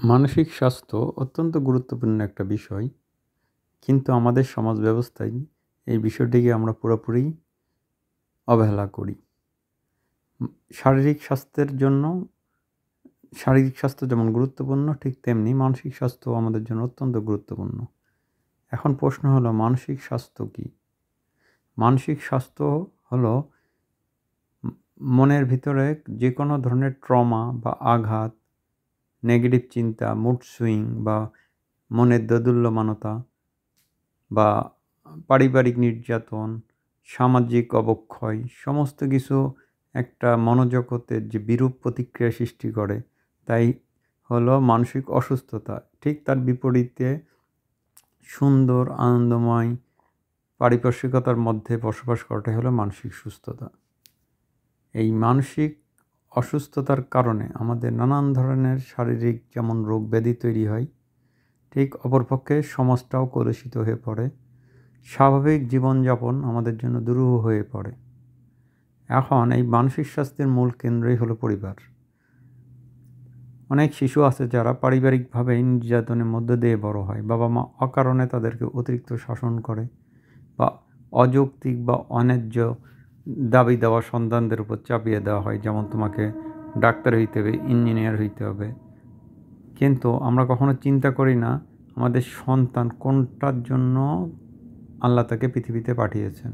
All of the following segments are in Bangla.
মানসিক স্বাস্থ্য অত্যন্ত গুরুত্বপূর্ণ একটা বিষয়, কিন্তু আমাদের সমাজ ব্যবস্থায় এই বিষয়টিকে আমরা পুরোপুরি অবহেলা করি। শারীরিক স্বাস্থ্য যেমন গুরুত্বপূর্ণ, ঠিক তেমনি মানসিক স্বাস্থ্য আমাদের জন্য অত্যন্ত গুরুত্বপূর্ণ। এখন প্রশ্ন হলো, মানসিক স্বাস্থ্য কী? মানসিক স্বাস্থ্য হলো মনের ভিতরে যে কোনো ধরনের ট্রমা বা আঘাত, নেগেটিভ চিন্তা, মুড সুইং বা মনের দোদুল্যমানতা বা পারিবারিক নির্যাতন, সামাজিক অবক্ষয়, সমস্ত কিছু একটা মনোজগতের যে বিরূপ প্রতিক্রিয়া সৃষ্টি করে, তাই হলো মানসিক অসুস্থতা। ঠিক তার বিপরীতে সুন্দর, আনন্দময় পারিপার্শ্বিকতার মধ্যে বসবাস করাটাই হলো মানসিক সুস্থতা। এই মানসিক অসুস্থতার কারণে আমাদের নানান ধরনের শারীরিক যেমন রোগ ব্যাধি তৈরি হয়, ঠিক অপরপক্ষে সমাজটাও কলুষিত হয়ে পড়ে। স্বাভাবিক জীবনযাপন আমাদের জন্য দুরূহ হয়ে পড়ে। এখন এই মানসিক স্বাস্থ্যের মূল কেন্দ্রই হলো পরিবার। অনেক শিশু আছে যারা পারিবারিকভাবে নির্যাতনের মধ্য দিয়ে বড় হয়। বাবা মা অকারণে তাদেরকে অতিরিক্ত শাসন করে বা অযৌক্তিক বা অন্যায্য দাবি দেওয়া সন্তানদের উপর চাপিয়ে দেওয়া হয়, যেমন তোমাকে ডাক্তার হইতে হবে, ইঞ্জিনিয়ার হইতে হবে। কিন্তু আমরা কখনো চিন্তা করি না আমাদের সন্তান কোনটার জন্য আল্লাহ তাকে পৃথিবীতে পাঠিয়েছেন।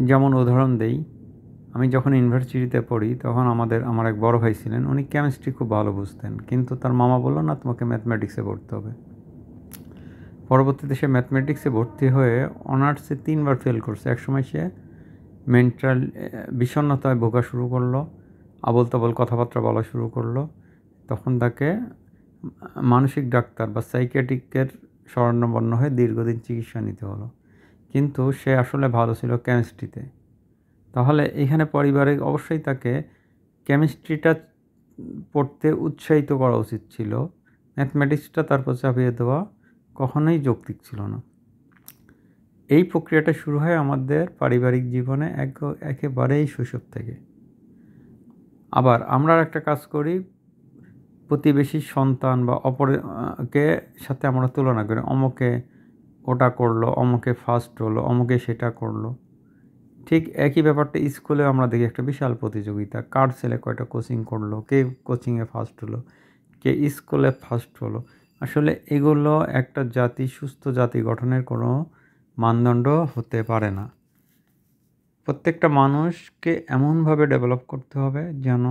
যেমন উদাহরণ দেই, আমি যখন ইউনিভার্সিটিতে পড়ি তখন আমার এক বড় ভাই ছিলেন, উনি কেমিস্ট্রি খুব ভালো বুঝতেন, কিন্তু তার মামা বললো না, তোমাকে ম্যাথমেটিক্সে পড়তে হবে। পরবর্তীতে সে ম্যাথমেটিক্সে ভর্তি হয়ে অনার্সে 3 বার ফেল করছে। একসময় সে মেন্টাল বিষণ্ণতায় ভোগা শুরু করলো, আবল তাবল কথাবার্তা বলা শুরু করলো। তখন তাকে মানসিক ডাক্তার বা সাইকিয়াট্রিকের শরণাপন্ন হয়ে দীর্ঘদিন চিকিৎসা নিতে হলো। কিন্তু সে আসলে ভালো ছিল কেমিস্ট্রিতে। তাহলে এখানে পরিবারে অবশ্যই তাকে কেমিস্ট্রিটা পড়তে উৎসাহিত করা উচিত ছিল। ম্যাথমেটিক্সটা তারপর চাপিয়ে দেওয়া কখনোই যৌক্তিক ছিল না। এই প্রক্রিয়াটা শুরু হয় আমাদের পারিবারিক জীবনে একেবারেই শৈশব থেকে। আবার আমরা একটা কাজ করি, প্রতিবেশীর সন্তান বা অপরকে সাথে আমরা তুলনা করি, অমুকে ওটা করলো, অমুকে ফার্স্ট হলো, অমুকে সেটা করলো। ঠিক একই ব্যাপারটা স্কুলে আমরা দেখি, একটা বিশাল প্রতিযোগিতা, কার ছেলে কয়টা কোচিং করলো, কে কোচিংয়ে ফার্স্ট হলো, কে স্কুলে ফার্স্ট হলো। আসলে এগুলো একটা সুস্থ জাতি গঠনের কোনো মানদণ্ড হতে পারে না। প্রত্যেকটা মানুষকে এমনভাবে ডেভেলপ করতে হবে যেন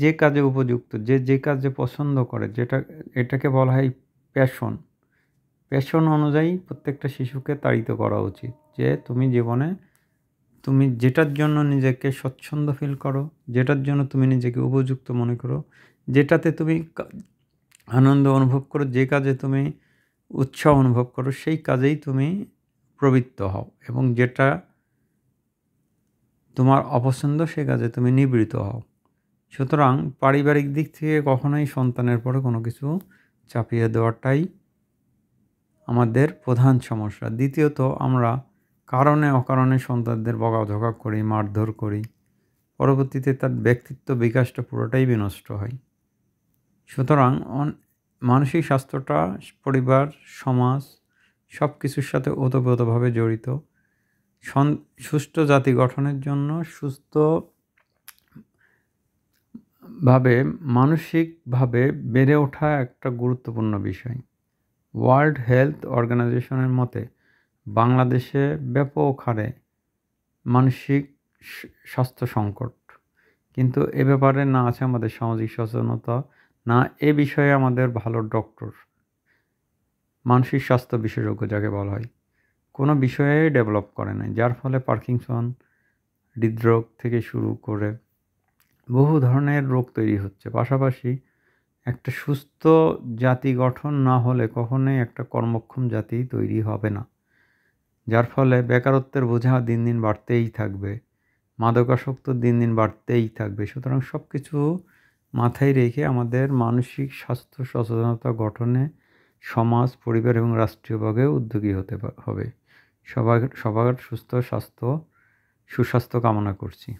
যে কাজে উপযুক্ত, যে কাজে পছন্দ করে, এটাকে বলা হয় প্যাশন অনুযায়ী প্রত্যেকটা শিশুকে তাড়িত করা উচিত। যে তুমি জীবনে তুমি যেটার জন্য নিজেকে স্বচ্ছন্দ ফিল করো, যেটার জন্য তুমি নিজেকে উপযুক্ত মনে করো, যেটাতে তুমি আনন্দ অনুভব করো, যে কাজে তুমি উৎসাহ অনুভব করো, সেই কাজেই তুমি প্রবৃত্ত হও, এবং যেটা তোমার অপছন্দ সে কাজে তুমি নিবৃত্ত হও। সুতরাং পারিবারিক দিক থেকে কখনোই সন্তানের পরে কোনো কিছু চাপিয়ে দেওয়াটাই আমাদের প্রধান সমস্যা। দ্বিতীয়ত, আমরা কারণে অকারণে সন্তানদের বকাঝকা করি, মারধর করি। পরবর্তীতে তার ব্যক্তিত্ব বিকাশটা পুরোটাই বিনষ্ট হয়। সুতরাং মানসিক স্বাস্থ্যটা পরিবার, সমাজ সব কিছুর সাথে ওতপ্রোতভাবে জড়িত। সুষ্ঠু জাতি গঠনের জন্য সুস্থভাবে মানসিকভাবে বেড়ে ওঠা একটা গুরুত্বপূর্ণ বিষয়। ওয়ার্ল্ড হেলথ অর্গানাইজেশনের মতে বাংলাদেশে ব্যাপক হারে মানসিক স্বাস্থ্য সংকট, কিন্তু এ ব্যাপারে না আছে আমাদের সামাজিক সচেতনতা, না এ বিষয়ে আমাদের ভালো ডক্টর, মানসিক স্বাস্থ্য বিশেষজ্ঞ যাকে বলা হয়, কোনো বিষয়ে ডেভেলপ করে নাই। যার ফলে পার্কিনসন, হৃদরোগ থেকে শুরু করে বহু ধরনের রোগ তৈরি হচ্ছে। পাশাপাশি একটা সুস্থ জাতি গঠন না হলে কখনোই একটা কর্মক্ষম জাতি তৈরি হবে না। যার ফলে বেকারত্বের বোঝা দিন দিন বাড়তেই থাকবে, মাদকাসক্ত দিন দিন বাড়তেই থাকবে। সুতরাং সব কিছু মাথায় রেখে আমাদের মানসিক স্বাস্থ্য সচেতনতা গঠনে সমাজ, পরিবার এবং রাষ্ট্রীয়ভাবে উদ্যোগী হতে হবে। সবার সুস্বাস্থ্য কামনা করছি।